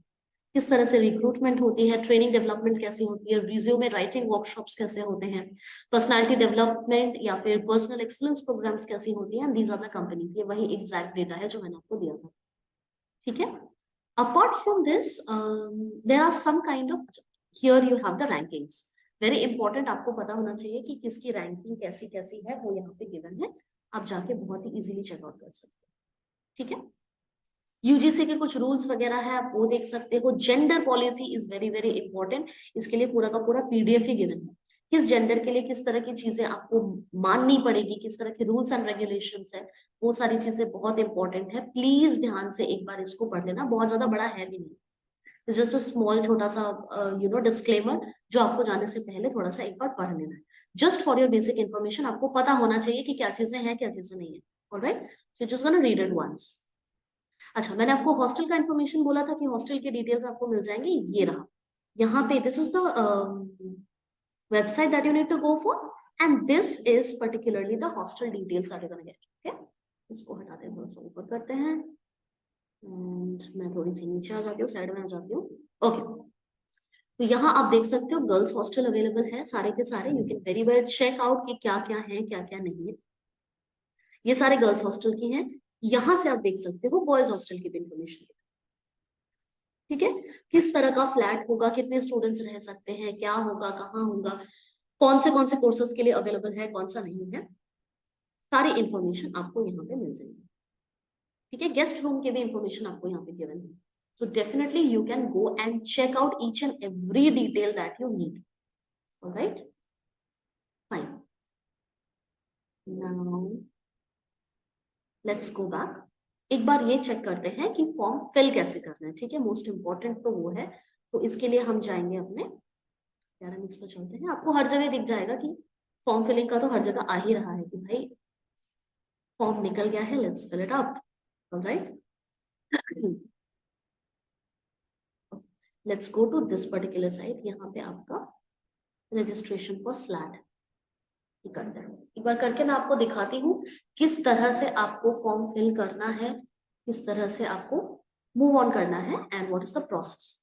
A: किस तरह से रिक्रूटमेंट होती है, ट्रेनिंग डेवलपमेंट कैसी होती है, रिज्यूमे राइटिंग वर्कशॉप्स कैसे होते हैं, पर्सनालिटी डेवलपमेंट या फिर पर्सनल एक्सीलेंस प्रोग्राम्स कैसी होती हैं, दीज आर द कंपनीज। ये वही एग्जैक्ट डेटा है जो मैंने आपको दिया था, ठीक है। Apart from this there are some kind of, here you have the rankings. Very important, आपको पता होना चाहिए कि किसकी रैंकिंग कैसी कैसी है, वो यहाँ पे गिवन है। आप जाके बहुत ही इजीली चेकआउट कर सकते हैं, ठीक है। यूजीसी के कुछ रूल्स वगैरह है, आप वो देख सकते हो। Gender policy is very very important, इसके लिए पूरा का पूरा पीडीएफ ही गिवन है। किस जेंडर के लिए किस तरह की चीजें आपको माननी पड़ेगी, किस तरह के रूल्स एंड रेगुलेशंस है, वो सारी चीजें बहुत इंपॉर्टेंट है। प्लीज ध्यान से एक बार इसको पढ़ लेना, बहुत ज्यादा बड़ा है भी नहीं, जस्ट अ स्मॉल छोटा सा डिस्क्लेमर जो आपको जाने से पहले थोड़ा सा एक बार पढ़ लेना है। Just for your basic information, आपको पता होना चाहिए कि क्या चीजें हैं क्या चीजें नहीं है। Alright, so just gonna read it once. अच्छा, मैंने आपको हॉस्टल का इन्फॉर्मेशन बोला था कि हॉस्टल की डिटेल्स आपको मिल जाएंगे, ये रहा यहाँ पे। This is the website that you need to go for, and this is particularly the hostel details that you're gonna get, okay। इसको हटाते हैं, थोड़ा सा ऊपर करते हैं, and मैं थोड़ी सी नीचे आ जाती हूँ, साइड में आ जाती हूँ, ओके। तो यहाँ आप देख सकते हो गर्ल्स हॉस्टल अवेलेबल है सारे के सारे। You can very well check out कि क्या क्या है क्या क्या नहीं है। ये सारे गर्ल्स हॉस्टल की हैं। यहाँ से आप देख सकते हो बॉयज हॉस्टल की भी इंफॉर्मेशन। ठीक है, किस तरह का फ्लैट होगा, कितने स्टूडेंट्स रह सकते हैं, क्या होगा, कहाँ होगा, कौन से कोर्सेज के लिए अवेलेबल है, कौन सा नहीं है, सारी इंफॉर्मेशन आपको यहाँ पे मिल जाएगी। ठीक है, गेस्ट रूम के भी इंफॉर्मेशन आपको यहाँ पे गिवन है। So definitely you can go and check out each and every detail that you need. Alright, fine. Now let's go back. एक बार ये चेक करते हैं कि फॉर्म फिल कैसे करना है। ठीक है, मोस्ट इंपॉर्टेंट तो वो है। तो इसके लिए हम जाएंगे अपने पैरामिक्स पर, चलते हैं। आपको हर जगह दिख जाएगा कि फॉर्म फिलिंग का तो हर जगह आ ही रहा है कि भाई फॉर्म निकल गया है, let's fill it up. Alright, let's go to this particular site. यहाँ पे आपका रजिस्ट्रेशन फॉर स्लैट करते हैं। एक बार करके मैं आपको दिखाती हूँ किस तरह से आपको फॉर्म फिल करना है, किस तरह से आपको मूव ऑन करना है, and what is the process.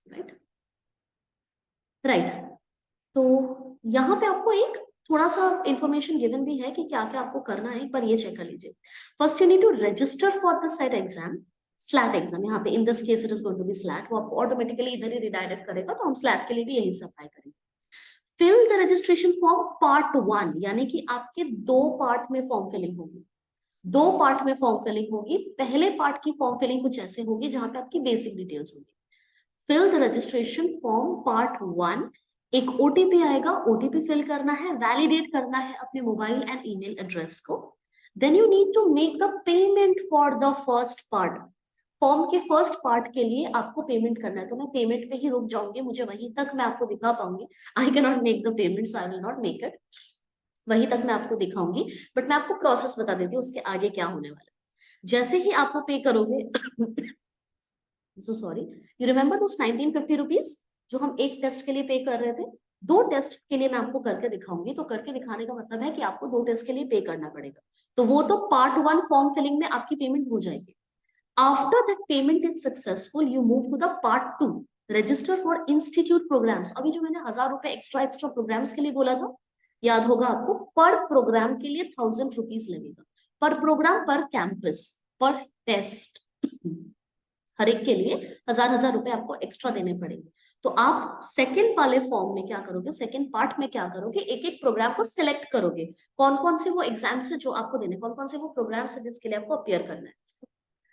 A: Right right, तो यहाँ पे आपको एक थोड़ा सा इंफॉर्मेशन गिवन भी है कि क्या क्या आपको करना है। एक बार ये चेक कर लीजिए। First you need to register for the SET exam, SLAT exam. यहाँ पे in this case it is going to be SLAT, वो आपको ऑटोमेटिकली इधर ही रिडायरेक्ट करेगा, तो हम स्लैट के लिए भी यही से अप्लाई करेंगे। Fill the registration form part 1, यानी कि आपके दो पार्ट में फॉर्म फिलिंग होगी। दो पार्ट में फॉर्म फिलिंग होगी। पहले पार्ट की फॉर्म फिलिंग कुछ ऐसे होगी जहां पे आपकी बेसिक डिटेल्स होगी। Fill the registration form part 1। एक ओटीपी आएगा, ओटीपी फिल करना है, वैलिडेट करना है अपने मोबाइल एंड ईमेल एड्रेस को। Then you need to make the payment for the first part. Form के फर्स्ट पार्ट के लिए आपको पेमेंट करना है, तो मैं पेमेंट पे ही रुक जाऊंगी, मुझे वहीं तक मैं आपको दिखा पाऊंगी। I can not make the payment, so I will not make it, वहीं तक मैं आपको दिखाऊंगी। बट मैं आपको प्रोसेस बता देती हूँ उसके आगे क्या होने वाला है। जैसे ही आपको पे करोगे, सो सॉरी, यू रिमेम्बर उस 1950 रुपीज जो हम एक टेस्ट के लिए पे कर रहे थे, दो टेस्ट के लिए मैं आपको करके दिखाऊंगी। तो करके दिखाने का मतलब है कि आपको दो टेस्ट के लिए पे करना पड़ेगा। तो वो तो पार्ट 1 फॉर्म फिलिंग में आपकी पेमेंट हो जाएगी। After that payment is successful, you move to the part 2, register for institute programs। अभी जो मैंने 1000 रुपए एक्स्ट्रा प्रोग्राम्स के लिए बोला था, याद होगा आपको, पर प्रोग्राम के लिए 1000 रुपीज लगेगा, पर प्रोग्राम, पर कैंपस, पर टेस्ट, हर एक के लिए 1000 रुपए आपको एक्स्ट्रा देने पड़ेंगे। तो आप सेकंड वाले फॉर्म में क्या करोगे, सेकंड पार्ट में क्या करोगे, एक एक प्रोग्राम को सिलेक्ट करोगे, कौन कौन से वो एग्जाम्स है जो आपको देने, कौन कौन से वो प्रोग्राम्स है जिसके लिए आपको अपियर करना है।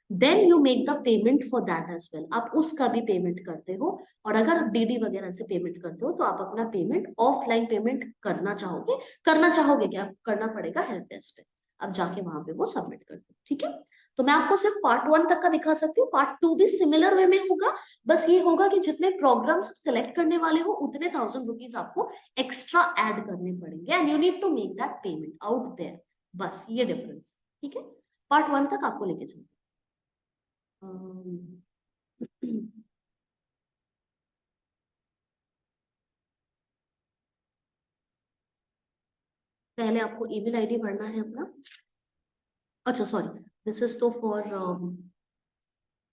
A: Then you make the payment for that as well. आप उसका भी पेमेंट करते हो। और अगर आप डीडी वगैरह से पेमेंट करते हो तो आप अपना पेमेंट ऑफलाइन पेमेंट करना चाहोगे क्या, करना पड़ेगा हेल्प डेस्क पे। अब जाके वहां पे वो सबमिट कर दो। ठीक है, तो मैं आपको सिर्फ पार्ट 1 तक का दिखा सकती हूँ। पार्ट 2 भी सिमिलर वे में होगा, बस ये होगा कि जितने प्रोग्राम्स सिलेक्ट करने वाले हो उतने 1000 रुपीज आपको एक्स्ट्रा ऐड करने पड़ेंगे, and you need to make that payment out there. बस ये डिफरेंस। ठीक है, पार्ट 1 तक आपको लेके चलते हैं। पहले आपको ईमेल आईडी भरना है अपना। अच्छा सॉरी, दिस इज तो फॉर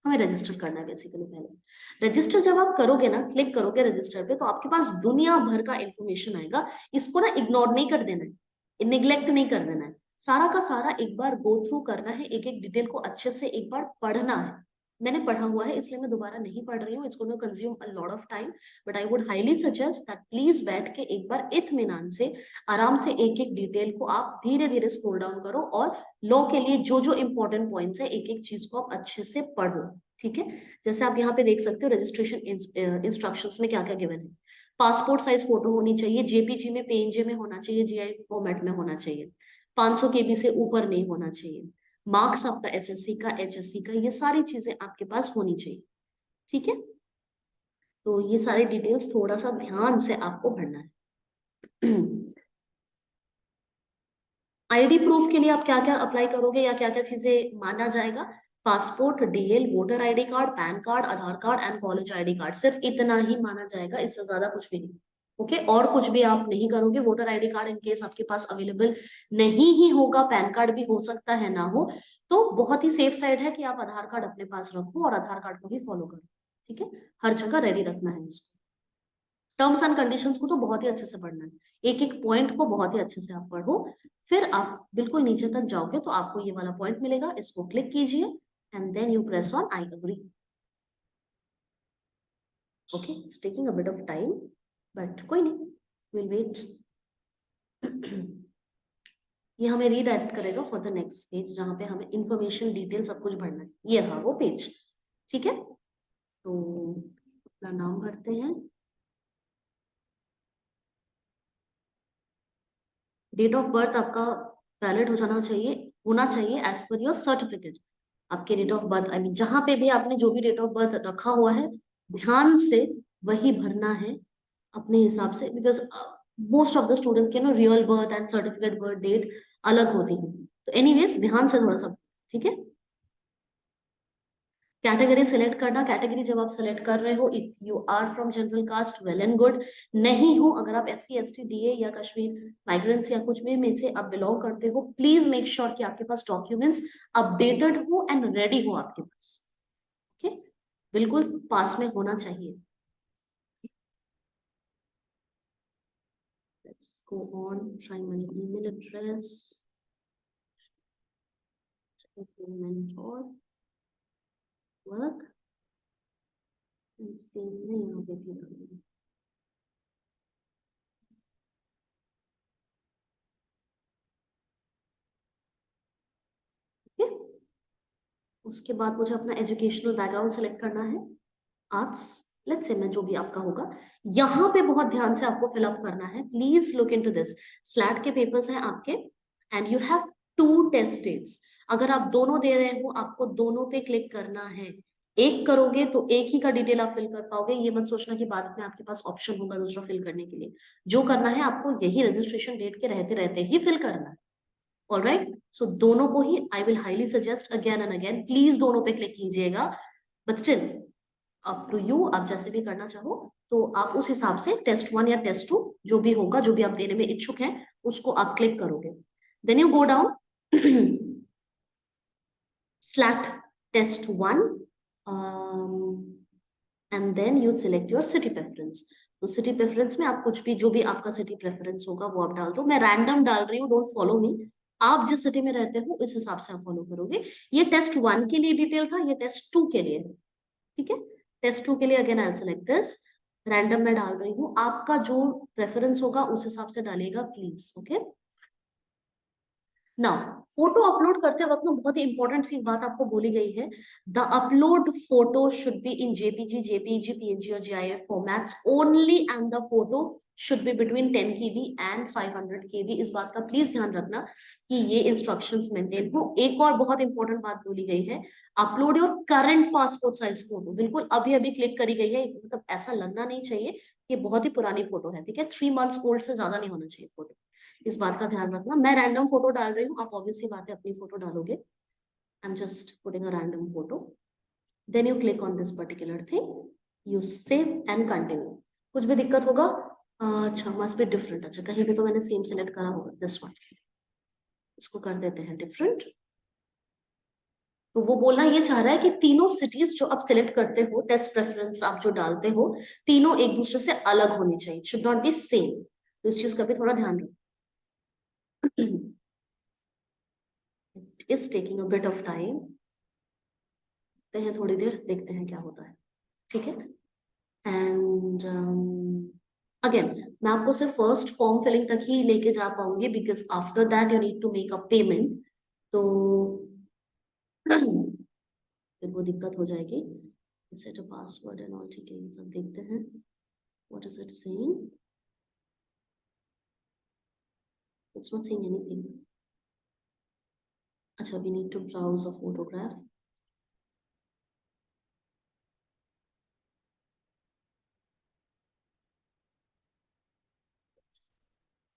A: हमें रजिस्टर करना है बेसिकली। पहले रजिस्टर जब आप करोगे ना, क्लिक करोगे रजिस्टर पे, तो आपके पास दुनिया भर का इंफॉर्मेशन आएगा। इसको ना इग्नोर नहीं कर देना है, निग्लेक्ट नहीं कर देना है। सारा का सारा एक बार गो थ्रू करना है, एक एक डिटेल को अच्छे से एक बार पढ़ना है। मैंने पढ़ा हुआ है इसलिए मैं दोबारा नहीं पढ़ रही हूँ, it's going to consume a lot of time. But I would highly suggest that please बैठ के एक बार इत्मीनान से आराम से एक एक डिटेल को आप धीरे धीरे स्क्रॉल डाउन करो, और लॉ के लिए जो जो इंपॉर्टेंट पॉइंट्स है एक एक चीज को आप अच्छे से पढ़ो। ठीक है, जैसे आप यहाँ पे देख सकते हो रजिस्ट्रेशन इंस्ट्रक्शंस में क्या क्या गिवन है। पासपोर्ट साइज फोटो होनी चाहिए, जेपीजी में, पीएनजी में होना चाहिए, जीआई फॉर्मेट में होना चाहिए, 500 केबी से ऊपर नहीं होना चाहिए, मार्क्स आपका एसएससी का, एचएससी का, ये सारी चीजें आपके पास होनी चाहिए। ठीक है, तो ये सारी डिटेल्स थोड़ा सा ध्यान से आपको भरना है। आईडी प्रूफ के लिए आप क्या क्या अप्लाई करोगे या क्या क्या चीजें माना जाएगा, passport, DL, voter ID card, pan card, Aadhaar card and college ID card, सिर्फ इतना ही माना जाएगा, इससे ज्यादा कुछ भी नहीं। ओके, और कुछ भी आप नहीं करोगे। Voter ID card in case आपके पास अवेलेबल नहीं ही होगा, पैन कार्ड भी हो सकता है ना हो, तो बहुत ही सेफ साइड है कि आप आधार कार्ड अपने पास रखो और आधार कार्ड को ही फॉलो करो। ठीक है, हर जगह रेडी रखना है उसको। टर्म्स एंड कंडीशंस को तो बहुत ही अच्छे से पढ़ना है, एक एक पॉइंट को बहुत ही अच्छे से आप पढ़ो। फिर आप बिल्कुल नीचे तक जाओगे तो आपको ये वाला पॉइंट मिलेगा, इसको क्लिक कीजिए and then you press on I agree. Okay, it's taking a bit of time, but कोई नहीं, विल वेट। ये हमें रीडायरेक्ट करेगा फॉर द नेक्स्ट पेज, जहाँ पे हमें इंफॉर्मेशन डिटेल सब कुछ भरना है। ये रहा वो पेज, ठीक है। तो अपना नाम भरते हैं, डेट ऑफ बर्थ आपका वैलिड हो जाना चाहिए, होना चाहिए एज पर योर सर्टिफिकेट। आपके date of birth, I mean जहां पे भी आपने जो भी डेट ऑफ बर्थ रखा हुआ है, ध्यान से वही भरना है अपने हिसाब से, because most of the students के no real birth and certificate birth date अलग होती है। तो एनीवेज ध्यान से थोड़ा सा, ठीक है। कैटेगरी सिलेक्ट करना, कैटेगरी जब आप सिलेक्ट कर रहे हो, if you are from general caste well and good, नहीं हो अगर आप SC ST DA या कश्मीर माइग्रेंट्स या कुछ भी में से आप बिलोंग करते हो, प्लीज मेक श्योर कि आपके पास डॉक्यूमेंट्स अपडेटेड हो एंड रेडी हो आपके पास, ओके, बिल्कुल पास में होना चाहिए। Let's go on, try my email address, payment or work, and same में यहाँ पे भी डालूंगी। ठीक है, उसके बाद मुझे अपना एजुकेशनल बैकग्राउंड सेलेक्ट करना है, आर्ट्स, लेट्स से मैं जो भी आपका होगा। यहाँ पे बहुत ध्यान से आपको फिलअप करना है, please look into this. SLAT के पेपर्स हैं आपके, and you have 2 test dates. अगर आप दोनों दे रहे हो, आपको दोनों पे क्लिक करना है। एक करोगे तो एक ही का डिटेल आप फिल कर पाओगे, ये मत सोचना कि बाद में आपके पास ऑप्शन होगा दूसरा फिल करने के लिए। जो करना है आपको यही रजिस्ट्रेशन डेट के रहते रहते ही फिल करना है। ऑल राइट, सो दोनों को ही I will highly suggest again and again, please दोनों पे क्लिक कीजिएगा, but still up to you, आप जैसे भी करना चाहो। तो आप उस हिसाब से टेस्ट 1 या टेस्ट 2 जो भी होगा, जो भी आप देने में इच्छुक हैं, उसको आप क्लिक करोगे। Then you go down, SLAT test 1, and then you select your city preference. तो सिटी प्रेफरेंस में आप कुछ भी, जो भी आपका सिटी प्रेफरेंस होगा वो आप डाल दो। मैं रैंडम डाल रही हूँ, डोंट फॉलो मी। आप जिस सिटी में रहते हो इस हिसाब से आप फॉलो करोगे। ये टेस्ट 1 के लिए डिटेल था, ये टेस्ट 2 के लिए है, ठीक है। टेस्ट 2 के लिए again I select this, random में डाल रही हूँ, आपका जो प्रेफरेंस होगा उस हिसाब से डालिएगा please, okay. Now, photo upload करते वक्त ना बहुत ही इंपॉर्टेंट सी बात आपको बोली गई है, the upload photo should be in JPG, JPEG, PNG और GIF formats only, and the photo should be between 10 KB and 500 KB। इस बात का प्लीज ध्यान रखना कि ये इंस्ट्रक्शंस मेंटेन हो। एक और बहुत इंपॉर्टेंट बात बोली गई है, upload your current passport size photo, बिल्कुल अभी अभी क्लिक करी गई है, मतलब ऐसा लगना नहीं चाहिए कि बहुत ही पुरानी फोटो है, ठीक है। 3 months ओल्ड से ज्यादा नहीं होना चाहिए फोटो, इस बात का ध्यान रखना। मैं रैंडम फोटो डाल रही हूँ, आप ऑब्वियसली बात है अपनी फोटो डालोगे। I am just putting a random photo, then you click on this particular thing, you save and continue. कुछ भी दिक्कत होगा, अच्छा मस्ट बी डिफरेंट, अच्छा कहीं पे तो मैंने सेम सेलेक्ट करा होगा, दिस वन, इसको कर देते हैं डिफरेंट। तो वो बोलना ये चाह रहा है कि तीनों सिटीज जो आप सिलेक्ट करते हो, टेस्ट प्रेफरेंस आप जो डालते हो, तीनों एक दूसरे से अलग होनी चाहिए, शुड नॉट बी सेम। तो इस चीज का भी थोड़ा ध्यान रखो। It is taking a bit of time, हैं थोड़ी देर, देखते हैं क्या होता है, ठीक है। एंड अगेन मैं आपको सिर्फ फर्स्ट फॉर्म फिलिंग तक ही लेके जा पाऊंगी, because after that you need to make a payment. तो फिर वो दिक्कत हो जाएगी। Set a password and all, ठीक है, ये सब देखते हैं what is it saying. It's not saying anything. अच्छा, we need to browse a photograph.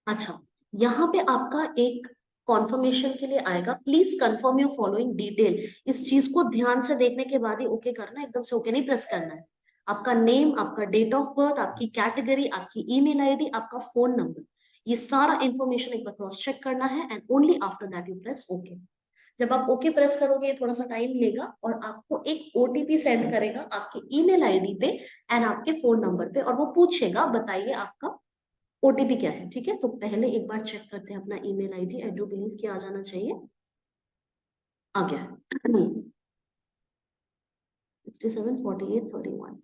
A: अच्छा, यहाँ पे आपका एक कॉन्फर्मेशन के लिए आएगा, please confirm your following detail. इस चीज को ध्यान से देखने के बाद ही ओके करना है, एकदम से ओके नहीं प्रेस करना है। आपका नेम, आपका डेट ऑफ बर्थ, आपकी कैटेगरी, आपकी ईमेल आईडी, आपका फोन नंबर, ये सारा इंफॉर्मेशन एक बार क्रॉस चेक करना है, and only after that you press okay. जब आप ओके प्रेस करोगे, ये थोड़ा सा टाइम लेगा और आपको एक OTP सेंड करेगा आपके ईमेल आईडी पे एंड आपके फोन नंबर पे, और वो पूछेगा बताइए आपका OTP क्या है, ठीक है। तो पहले एक बार चेक करते हैं अपना email ID, I do believe कि आ जाना चाहिए, आ गया। 674831।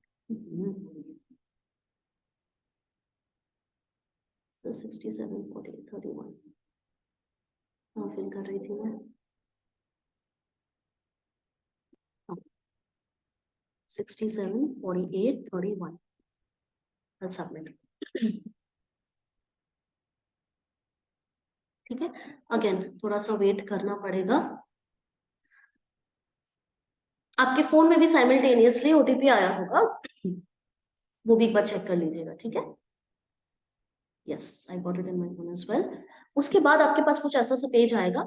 A: तो 67 48 31 हाँ फिल कर रही थी मैं 67 48 31 सबमिट। ठीक है, अगेन थोड़ा सा वेट करना पड़ेगा। आपके फोन में भी साइमल्टेनियसली ओटीपी आया होगा, वो भी एक बार चेक कर लीजिएगा। ठीक है, yes I got it in my phone as well. उसके बाद आपके पास कुछ ऐसा सा पेज आएगा,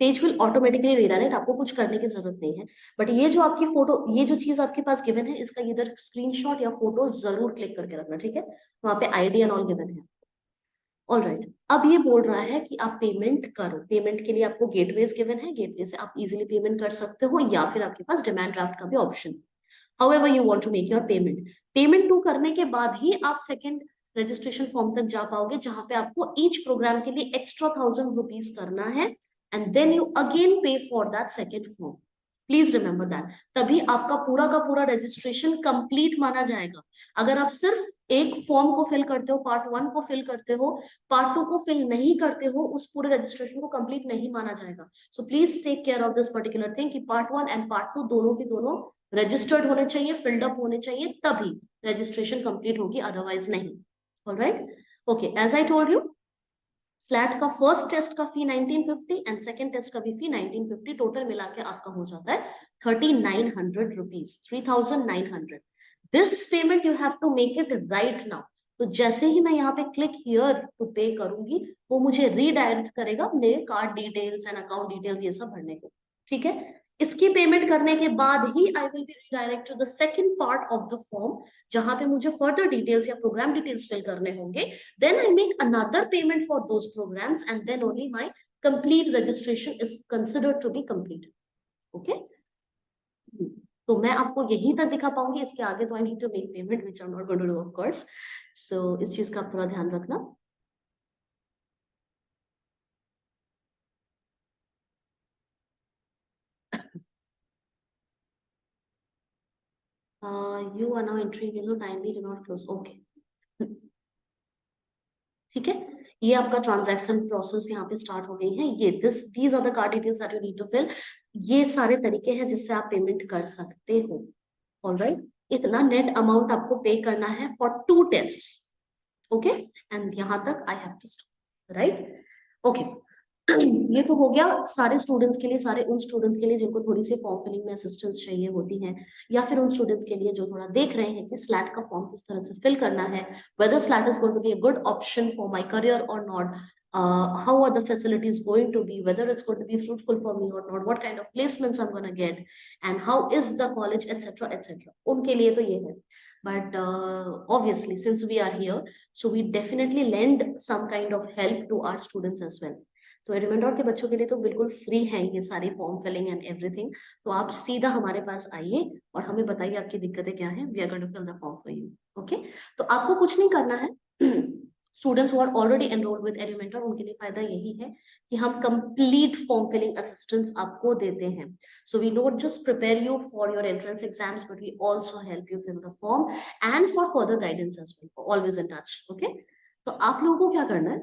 A: पेज विल ऑटोमेटिकली रीडायरेक्ट, आपको कुछ करने की जरूरत नहीं है। बट ये जो आपकी फोटो, ये जो चीज आपके पास गिवन है, इसका इधर स्क्रीनशॉट या फोटो जरूर क्लिक करके रखना। ठीक है, वहां पे आईडी एंड ऑल गिवन है। ऑल राइट, अब ये बोल रहा है कि आप पेमेंट करो। पेमेंट के लिए आपको गेटवेज गिवन है, गेटवे से आप इजीली पेमेंट कर सकते हो, या फिर आपके पास डिमांड ड्राफ्ट का भी option. However you want to make your payment, payment टू करने के बाद ही आप सेकंड रजिस्ट्रेशन फॉर्म तक जा पाओगे, जहां पे आपको ईच प्रोग्राम के लिए एक्स्ट्रा 1000 रुपीज करना है, एंड देन यू अगेन पे for that second form. Please remember that, तभी आपका पूरा का पूरा रजिस्ट्रेशन कंप्लीट माना जाएगा। अगर आप सिर्फ एक फॉर्म को फिल करते हो, पार्ट 1 को फिल करते हो, पार्ट 2 को फिल नहीं करते हो, उस पूरे रजिस्ट्रेशन को कंप्लीट नहीं माना जाएगा। So please take care of this particular thing कि पार्ट 1 एंड पार्ट 2 दोनों के दोनों रजिस्टर्ड होने चाहिए, फिल्ड अप होने चाहिए, तभी रजिस्ट्रेशन कंप्लीट होगी, अदरवाइज नहीं। Alright, okay, as I told you, SLAT का फर्स्ट टेस्ट का फी 1950 एंड सेकंड टेस्ट का भी फी 1950, टोटल मिला के आपका हो जाता है 3900 rupees, 3900। This payment you have to make it right now. तो जैसे ही मैं यहाँ पे क्लिक हियर टू पे करूंगी, वो मुझे रीडायरेक्ट करेगा मेरे card details and account details ये सब भरने को। ठीक है, इसकी पेमेंट करने के बाद ही I will be redirect to the second part of the form, जहां पे मुझे फर्दर डिटेल्स या प्रोग्राम डिटेल्स फिल करने होंगे। Then I make another payment for those programs, and then only my complete registration is considered to be complete. Okay? तो मैं आपको यहीं तक दिखा पाऊंगी, इसके आगे तो I need to make payment which I am not going to do of course. So इस चीज का आप थोड़ा ध्यान रखना। You are now entering, you know, kindly do not close. Okay. ठीक है, ये आपका ट्रांजैक्शन प्रोसेस यहाँ पे स्टार्ट हो गई है। ये these are the card details that you need to fill. ये सारे तरीके हैं जिससे आप पेमेंट कर सकते हो। ऑलराइट, इतना नेट अमाउंट आपको पे करना है फॉर 2 टेस्ट्स। ओके, एंड यहाँ तक I have to stop. Right, okay, ये तो हो गया सारे स्टूडेंट्स के लिए, सारे उन स्टूडेंट्स के लिए जिनको थोड़ी सी फॉर्म फिलिंग में असिस्टेंस चाहिए होती है, या फिर उन स्टूडेंट्स के लिए जो थोड़ा देख रहे हैं कि स्लैट का फॉर्म किस तरह से फिल करना है, whether SLAT is going to be a good option for my career or not, how are the facilities going to be, whether it's going to be fruitful for me or not, what kind of placements I'm going to get, and how is the college, etc., etc. उनके लिए तो ये है। But obviously, since we are here, so we definitely lend some kind of help to our students as well. तो एलिमेंटोर के बच्चों के लिए तो बिल्कुल फ्री है ये सारी फॉर्म फिलिंग एंड एवरीथिंग। तो आप सीधा हमारे पास आइए और हमें बताइए आपकी दिक्कतें क्या हैं। We are going to fill the form for you. Okay, तो आपको कुछ नहीं करना है। Students who are already enrolled with Elementor, उनके लिए फायदा यही है कि हम कंप्लीट फॉर्म फिलिंग असिस्टेंस आपको देते हैं। So we not just prepare you for your entrance exams, but we also help you fill the form and for further guidance as well. Always in touch. Okay, तो आप लोगों को क्या करना है,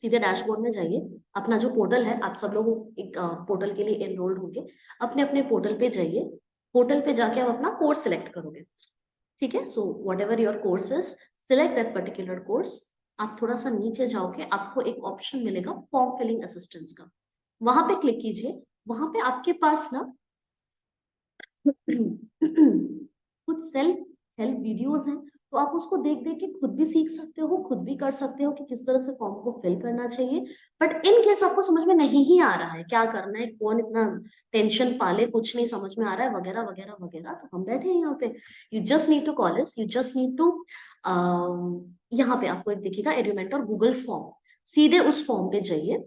A: सीधे डैशबोर्ड में जाइए। अपना जो पोर्टल है, आप सब लोग एक पोर्टल के लिए एनरोल्ड होंगे, अपने अपने पोर्टल पे जाइए। पोर्टल पे जाके आप अपना कोर्स सिलेक्ट करोगे। ठीक है, so what ever your course is, select that particular course. आप थोड़ा सा नीचे जाओगे, आपको एक ऑप्शन मिलेगा फॉर्म फिलिंग असिस्टेंस का, वहां पे क्लिक कीजिए। वहां पे आपके पास ना कुछ सेल्फ हेल्प वीडियोस हैं, तो आप उसको देख देख के खुद भी सीख सकते हो, खुद भी कर सकते हो कि किस तरह से फॉर्म को फिल करना चाहिए। बट इन केस आपको समझ में नहीं ही आ रहा है क्या करना है, कौन इतना टेंशन पाले, कुछ नहीं समझ में आ रहा है वगैरह वगैरह वगैरह, तो हम बैठे हैं यहाँ पे। You just need to call us, you just need to, यहाँ पे आपको एक दिखेगा एडुमेंटर गूगल फॉर्म, सीधे उस फॉर्म पे जाइए।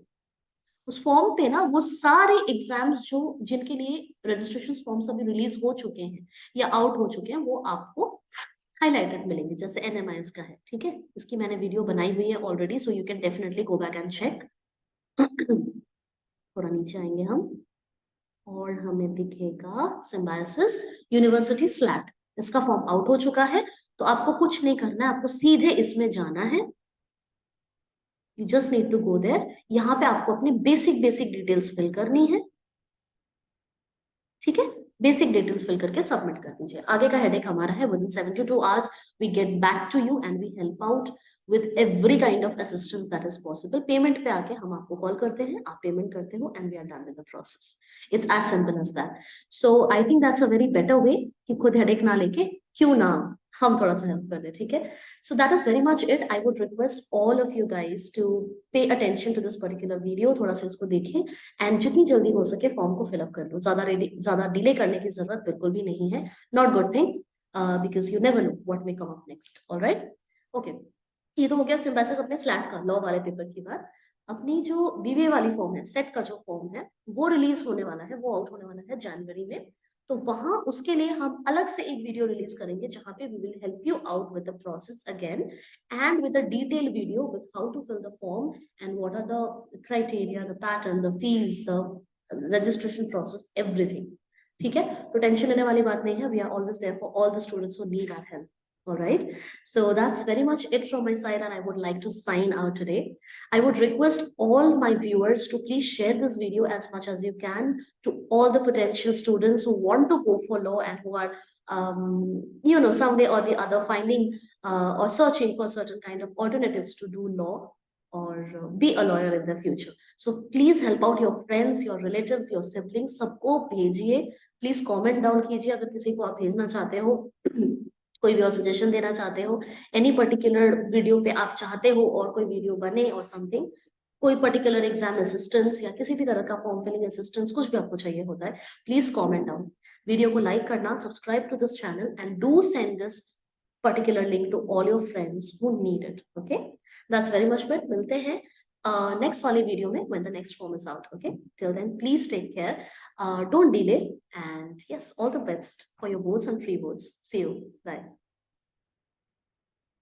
A: उस फॉर्म पे ना वो सारे एग्जाम्स जो जिनके लिए रजिस्ट्रेशन फॉर्म्स अभी रिलीज हो चुके हैं या आउट हो चुके हैं, वो आपको हाईलाइटेड मिलेंगे, जैसे एनएमआईएस का है। ठीक है, इसकी मैंने वीडियो बनाई हुई है already, so you can definitely go back and check. थोड़ा नीचे आएंगे हम और हमें दिखेगा सिम्बायोसिस यूनिवर्सिटी स्लैट, इसका फॉर्म आउट हो चुका है। तो आपको कुछ नहीं करना है, आपको सीधे इसमें जाना है You just need to go there. यहाँ पे आपको अपनी बेसिक डिटेल्स फिल करनी है, ठीक है? बेसिक डिटेल्स फिल करके सबमिट कर दीजिए। आगे का हेडेक हमारा है, within 72 hours we get back to you and we help out with every kind of assistance that is possible. Payment पे आके हम आपको कॉल करते हैं, आप पेमेंट करते हो and we are done with the process. It's as simple as that. So I think that's a very better way कि खुद हेडेक ना लेके क्यों ना हम थोड़ा सा हेल्प कर दे, ठीक है? So that is very much it. I would request all of you guys to pay attention to this particular video, थोड़ा सा इसको देखें एंड जितनी जल्दी हो सके फॉर्म को फिलअप कर लो। ज्यादा डिले करने की जरूरत बिल्कुल भी नहीं है। Not good thing, because you never know what may come up next. Alright, okay. ये तो हो गया सिम्बासिस अपने स्लैट का, लॉ वाले पेपर की बात। अपनी जो बीबीए वाली फॉर्म है, सेट का जो फॉर्म है, वो रिलीज होने वाला है, वो आउट होने वाला है जनवरी में। तो वहां उसके लिए हम अलग से एक वीडियो रिलीज करेंगे जहां पे we will help you out with the process again and with a detail video with how to fill the form and what are the criteria, the pattern, the fees, the registration process, everything. ठीक है? तो tension लेने वाली बात नहीं है। We are always there for all the students who need our help. All right, so that's very much it from my side, and I would like to sign out today. I would request all my viewers to please share this video as much as you can to all the potential students who want to go for law and who are, some way or the other finding or searching for certain kind of alternatives to do law or be a lawyer in the future. So please help out your friends, your relatives, your siblings. सबको भेजिए। Please comment down कीजिए अगर किसी को आप भेजना चाहते हो। कोई भी और सजेशन देना चाहते हो, एनी पर्टिकुलर वीडियो पे आप चाहते हो और कोई वीडियो बने और समथिंग, कोई पर्टिकुलर एग्जाम असिस्टेंस या किसी भी तरह का फॉर्म फिलिंग असिस्टेंस, कुछ भी आपको चाहिए होता है, प्लीज कमेंट डाउन। वीडियो को लाइक करना, subscribe to this channel and do send this particular link to all your friends who need it. Okay, that's very much it. मिलते हैं नेक्स्ट वाली वीडियो में when the next form is out. Okay, till then please take care, don't delay, and yes, all the best for your boards and free boards. See you, bye.